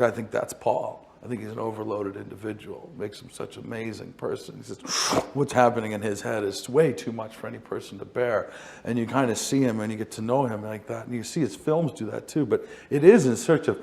I think that's Paul. I think he's an overloaded individual. It makes him such an amazing person. He's just, what's happening in his head is way too much for any person to bear. And you kind of see him and you get to know him like that. And you see his films do that too. But it is in search of,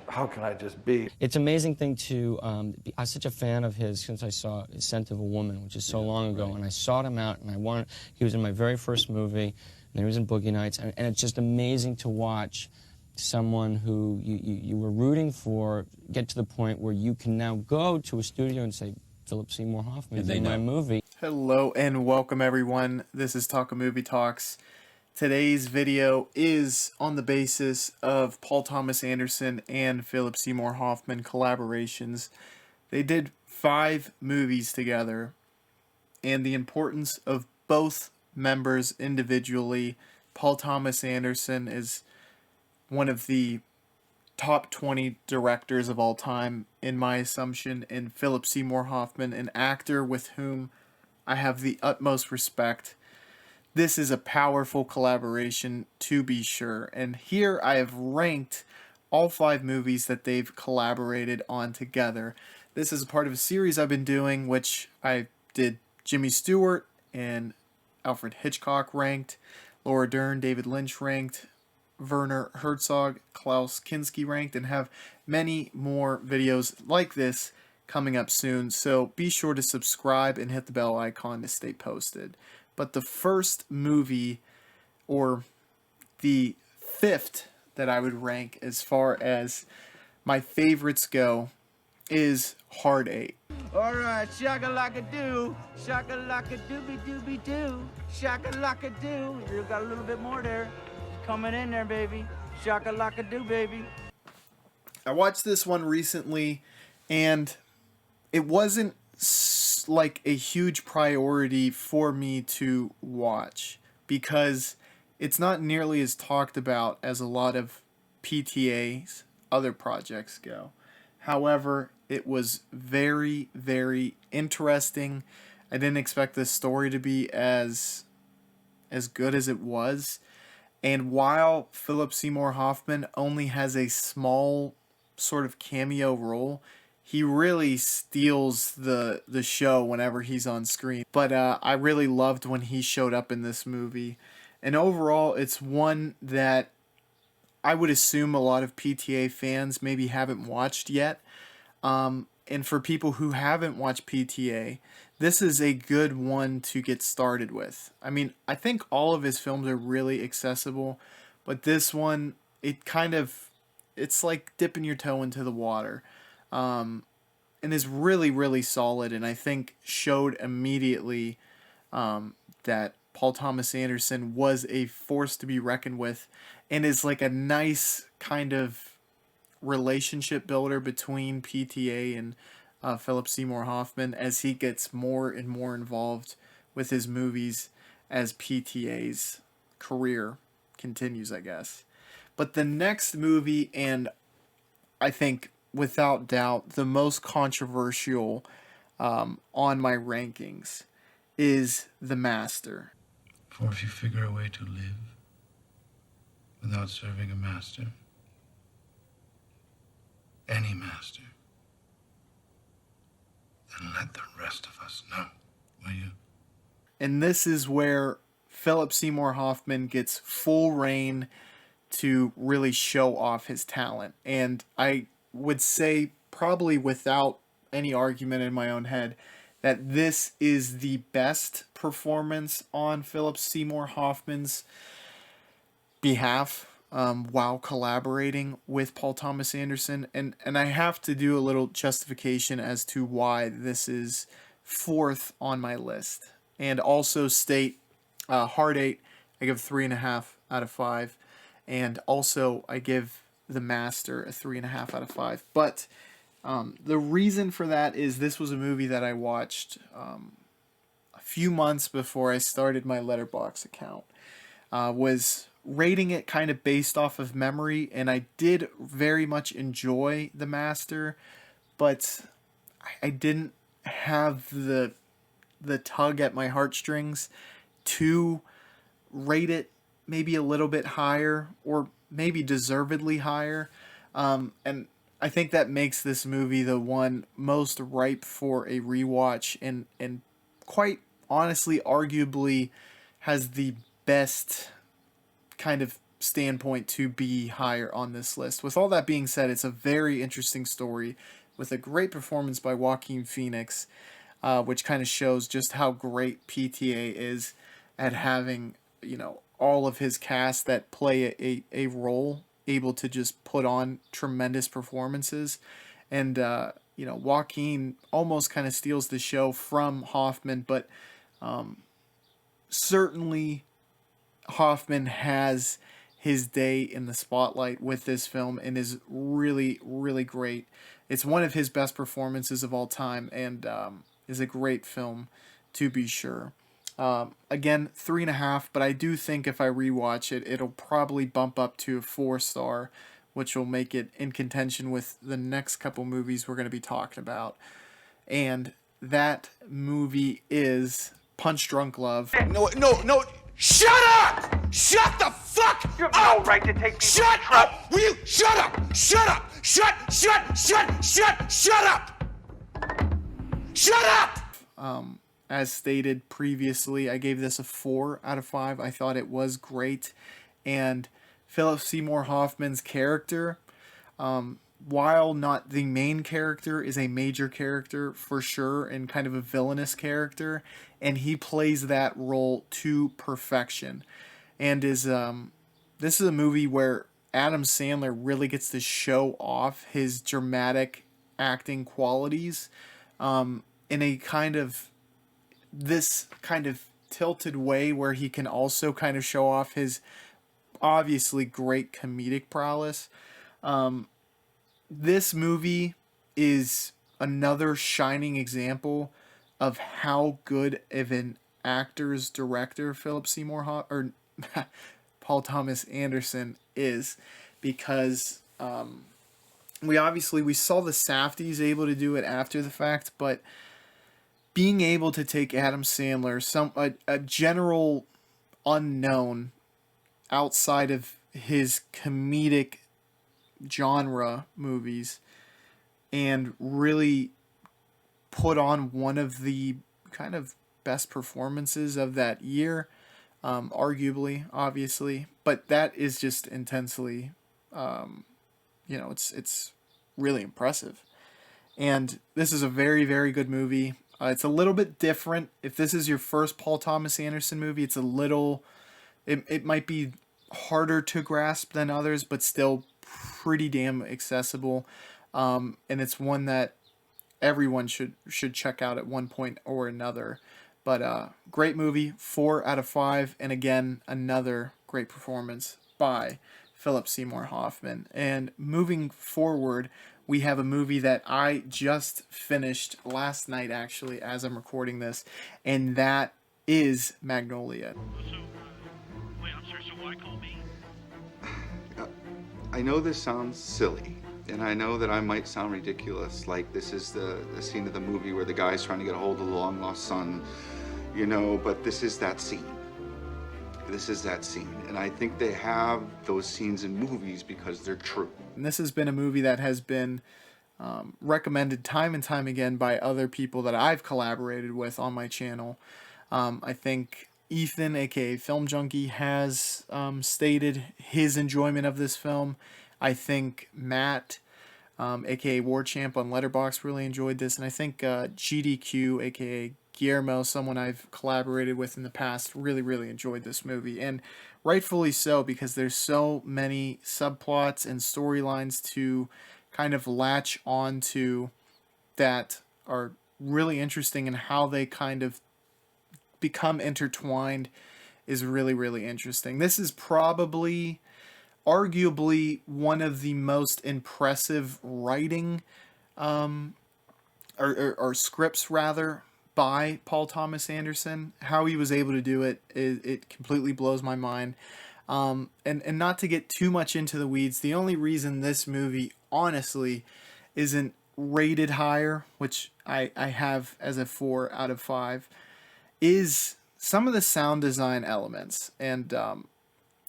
how can I just be? It's an amazing thing to, I was such a fan of his since I saw Scent of a Woman, which is so long ago. Right. And I sought him out, and he was in my very first movie, and he was in Boogie Nights. And it's just amazing to watch someone who you were rooting for get to the point where you can now go to a studio and say, Philip Seymour Hoffman is in my movie. Hello and welcome everyone. This is Talk a Movie Talks. Today's video is on the basis of Paul Thomas Anderson and Philip Seymour Hoffman collaborations. They did 5 movies together, and the importance of both members individually. Paul Thomas Anderson is one of the top 20 directors of all time, in my assumption, and Philip Seymour Hoffman, an actor with whom I have the utmost respect. This is a powerful collaboration, to be sure, and here I have ranked all 5 movies that they've collaborated on together. This is a part of a series I've been doing, which I did Jimmy Stewart and Alfred Hitchcock ranked, Laura Dern, David Lynch ranked, Werner Herzog, Klaus Kinski ranked, and have many more videos like this coming up soon. So be sure to subscribe and hit the bell icon to stay posted. But the first movie, or the 5th that I would rank as far as my favorites go, is Hard 8. Alright, shaka-laka-doo, shaka-laka-dooby-dooby-doo, shaka-laka-doo. You got a little bit more there. Coming in there, baby. Shaka-laka-doo, baby. I watched this one recently, and it wasn't like a huge priority for me to watch because it's not nearly as talked about as a lot of PTA's other projects go. However, it was very, very interesting. I didn't expect this story to be as good as it was. And while Philip Seymour Hoffman only has a small sort of cameo role, he really steals the show whenever he's on screen. But I really loved when he showed up in this movie. And overall, it's one that I would assume a lot of PTA fans maybe haven't watched yet. And for people who haven't watched PTA, this is a good one to get started with. I mean, I think all of his films are really accessible, but this one, it's like dipping your toe into the water. And is really, really solid, and I think showed immediately that Paul Thomas Anderson was a force to be reckoned with, and is like a nice kind of relationship builder between PTA and Philip Seymour Hoffman as he gets more and more involved with his movies as PTA's career continues, I guess. But the next movie, and I think without doubt the most controversial on my rankings, is The Master. For if you figure a way to live without serving a master, any master, then let the rest of us know, will you? And this is where Philip Seymour Hoffman gets full reign to really show off his talent. And I would say, probably without any argument in my own head, that this is the best performance on Philip Seymour Hoffman's behalf while collaborating with Paul Thomas Anderson. And I have to do a little justification as to why this is 4th on my list. And also state Hard 8, I give 3.5 out of 5. And also I give The Master a 3.5 out of 5. But the reason for that is this was a movie that I watched a few months before I started my Letterboxd account. Was rating it kind of based off of memory, and I did very much enjoy The Master, but I didn't have the tug at my heartstrings to rate it maybe a little bit higher, or maybe deservedly higher. And I think that makes this movie the one most ripe for a rewatch, and quite honestly, arguably, has the best kind of standpoint to be higher on this list. With all that being said, it's a very interesting story with a great performance by Joaquin Phoenix, which kind of shows just how great PTA is at having, all of his cast that play a role able to just put on tremendous performances. And, Joaquin almost kind of steals the show from Hoffman, but certainly Hoffman has his day in the spotlight with this film and is really, really great. It's one of his best performances of all time, and is a great film to be sure. Again, 3.5, but I do think if I rewatch it, it'll probably bump up to a 4-star, which will make it in contention with the next couple movies we're going to be talking about. And that movie is Punch Drunk Love. No, shut up! Shut the fuck up! You have no right to take me. Shut up! Will you shut up? Shut up! Shut up! Shut up! As stated previously, I gave this a 4 out of 5. I thought it was great. And Philip Seymour Hoffman's character, while not the main character, is a major character for sure, and kind of a villainous character. And he plays that role to perfection. And this is a movie where Adam Sandler really gets to show off his dramatic acting qualities in a kind of tilted way where he can also kind of show off his obviously great comedic prowess. This movie is another shining example of how good of an actor's director Philip Seymour or Paul Thomas Anderson is, because we saw the Safdies able to do it after the fact, but being able to take Adam Sandler, a general unknown outside of his comedic genre movies, and really put on one of the kind of best performances of that year, arguably, obviously, but that is just intensely, it's really impressive. And this is a very, very good movie. It's a little bit different. If this is your first Paul Thomas Anderson movie, it might be harder to grasp than others, but still pretty damn accessible. And it's one that everyone should check out at one point or another. But great movie, 4 out of 5. And again, another great performance by Philip Seymour Hoffman. And moving forward, we have a movie that I just finished last night, actually, as I'm recording this, and that is Magnolia. Wait, I'm sorry, so why call me? I know this sounds silly, and I know that I might sound ridiculous, like this is the scene of the movie where the guy's trying to get a hold of the long-lost son, but this is that scene. This is that scene, and I think they have those scenes in movies because they're true. And this has been a movie that has been recommended time and time again by other people that I've collaborated with on my channel. I think Ethan, aka Film Junkie, has stated his enjoyment of this film. I think Matt, aka War Champ on Letterboxd, really enjoyed this, and I think GDQ, aka Guillermo, someone I've collaborated with in the past, really, really enjoyed this movie, and rightfully so, because there's so many subplots and storylines to kind of latch onto that are really interesting, and how they kind of become intertwined is really, really interesting. This is probably, arguably, one of the most impressive writing, or scripts rather, by Paul Thomas Anderson. How he was able to do it, it completely blows my mind. And not to get too much into the weeds, the only reason this movie, honestly, isn't rated higher, which I have as a 4 out of 5, is some of the sound design elements. And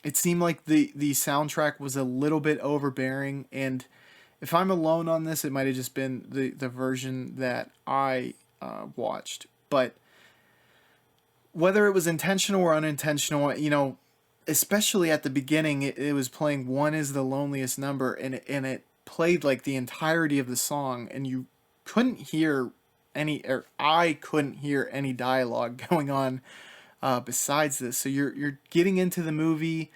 it seemed like the soundtrack was a little bit overbearing, and If I'm alone on this, it might have just been the version that I watched. But whether it was intentional or unintentional, you know, especially at the beginning, it was playing "One Is the Loneliest Number," and it played like the entirety of the song, and you couldn't hear any, or I couldn't hear any dialogue going on besides this. So you're getting into the movie,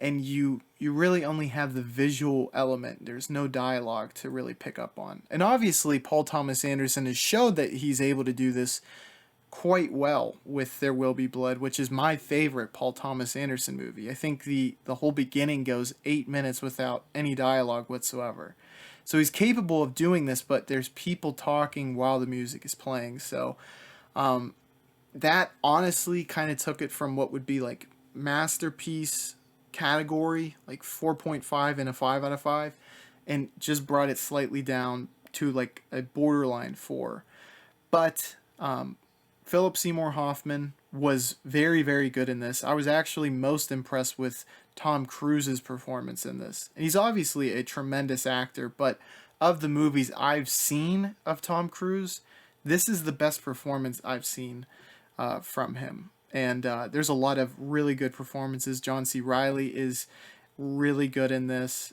and you really only have the visual element. There's no dialogue to really pick up on. And obviously, Paul Thomas Anderson has showed that he's able to do this quite well with There Will Be Blood, which is my favorite Paul Thomas Anderson movie. I think the whole beginning goes 8 minutes without any dialogue whatsoever. So he's capable of doing this, but there's people talking while the music is playing. So that honestly kind of took it from what would be like masterpiece category, like 4.5 and a 5 out of 5, and just brought it slightly down to like a borderline 4. But Philip Seymour Hoffman was very, very good in this. I was actually most impressed with Tom Cruise's performance in this. And he's obviously a tremendous actor, but of the movies I've seen of Tom Cruise, this is the best performance I've seen from him. And there's a lot of really good performances. John C. Reilly is really good in this.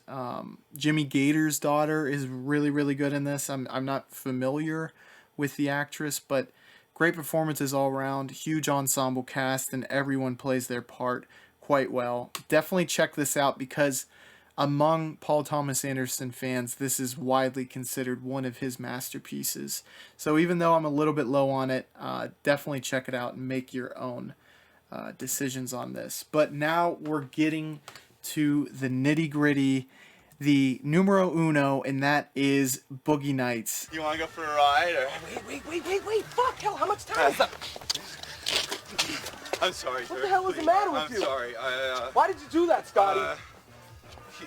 Jimmy Gator's daughter is really, really good in this. I'm not familiar with the actress, but great performances all around. Huge ensemble cast, and everyone plays their part quite well. Definitely check this out, because among Paul Thomas Anderson fans, this is widely considered one of his masterpieces. So even though I'm a little bit low on it, definitely check it out and make your own decisions on this. But now we're getting to the nitty gritty, the numero uno, and that is Boogie Nights. You want to go for a ride? Or... Wait. Fuck, hell, how much time is that? I'm sorry, sir. What the hell is the matter with you? I'm sorry. Why did you do that, Scotty?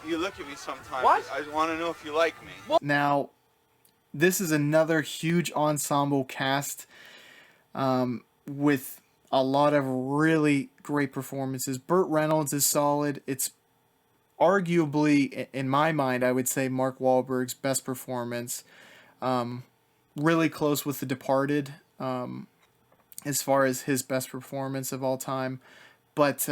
You look at me sometimes. What? I want to know if you like me. Now, this is another huge ensemble cast with a lot of really great performances. Burt Reynolds is solid. It's arguably, in my mind, I would say Mark Wahlberg's best performance. Really close with The Departed as far as his best performance of all time. But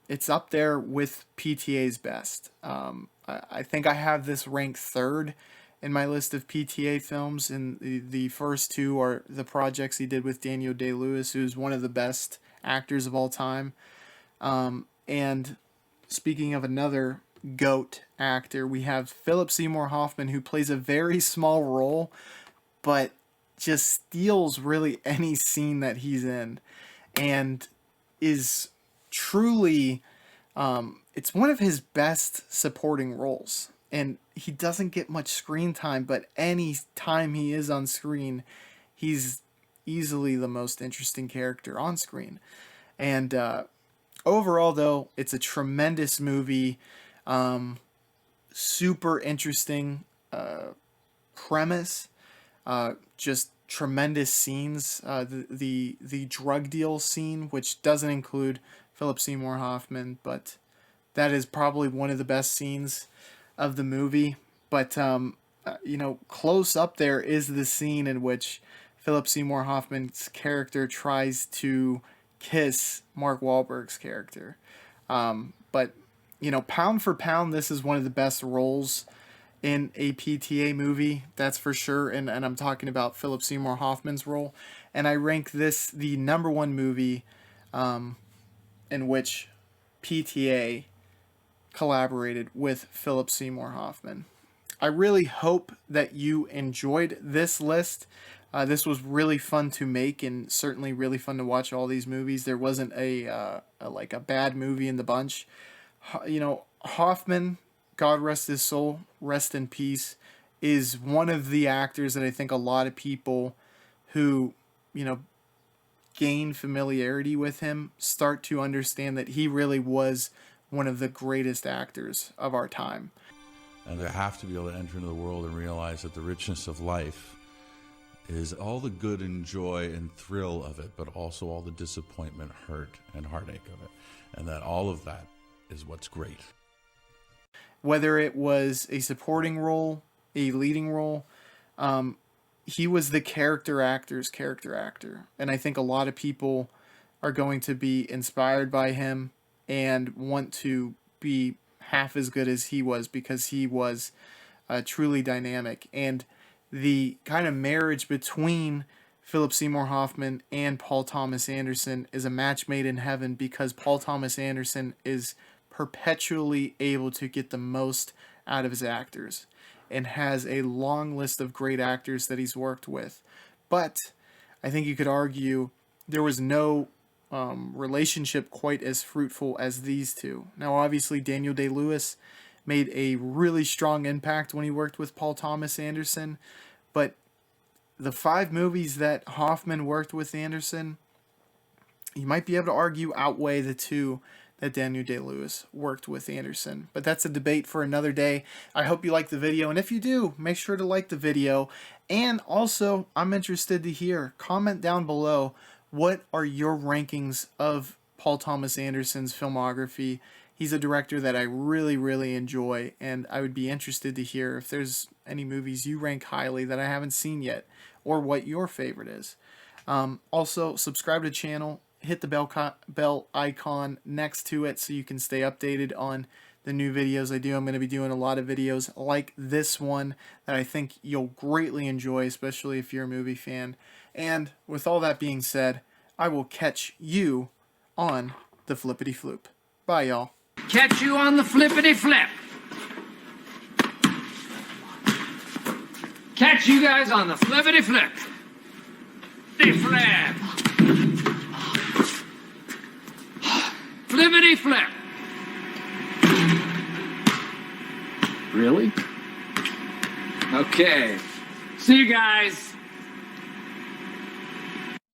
it's up there with PTA's best. I think I have this ranked third in my list of PTA films, and the first two are the projects he did with Daniel Day-Lewis, who's one of the best actors of all time. And speaking of another GOAT actor, we have Philip Seymour Hoffman, who plays a very small role, but just steals really any scene that he's in, and is truly, it's one of his best supporting roles. And he doesn't get much screen time, but any time he is on screen, he's easily the most interesting character on screen. And overall, though, it's a tremendous movie. Super interesting premise. Just tremendous scenes. The drug deal scene, which doesn't include Philip Seymour Hoffman, but that is probably one of the best scenes of the movie. But close up there is the scene in which Philip Seymour Hoffman's character tries to kiss Mark Wahlberg's character. But pound for pound, this is one of the best roles in a PTA movie, that's for sure. And I'm talking about Philip Seymour Hoffman's role. And I rank this the number one movie in which PTA collaborated with Philip Seymour Hoffman. I really hope that you enjoyed this list. This was really fun to make, and certainly really fun to watch all these movies. There wasn't a bad movie in the bunch. Hoffman, God rest his soul, rest in peace, is one of the actors that I think a lot of people who, gain familiarity with him start to understand that he really was one of the greatest actors of our time. And they have to be able to enter into the world and realize that the richness of life is all the good and joy and thrill of it, but also all the disappointment, hurt, and heartache of it. And that all of that is what's great. whether it was a supporting role, a leading role, he was the character actor's character actor. And I think a lot of people are going to be inspired by him and want to be half as good as he was, because he was truly dynamic. And the kind of marriage between Philip Seymour Hoffman and Paul Thomas Anderson is a match made in heaven, because Paul Thomas Anderson is perpetually able to get the most out of his actors and has a long list of great actors that he's worked with. But I think you could argue there was no relationship quite as fruitful as these two. Now, obviously, Daniel Day-Lewis made a really strong impact when he worked with Paul Thomas Anderson, but the 5 movies that Hoffman worked with Anderson, you might be able to argue outweigh the 2 that Daniel Day-Lewis worked with Anderson. But that's a debate for another day. I hope you like the video, and if you do, make sure to like the video. And also, I'm interested to hear, comment down below, what are your rankings of Paul Thomas Anderson's filmography? He's a director that I really, really enjoy, and I would be interested to hear if there's any movies you rank highly that I haven't seen yet, or what your favorite is. Also, subscribe to the channel, hit the bell icon next to it so you can stay updated on the new videos I do. I'm going to be doing a lot of videos like this one that I think you'll greatly enjoy, especially if you're a movie fan. And with all that being said, I will catch you on the flippity floop. Bye, y'all. Catch you on the flippity flip. Catch you guys on the flippity flip. Flip. Flippity flip. Really? Okay. See you guys.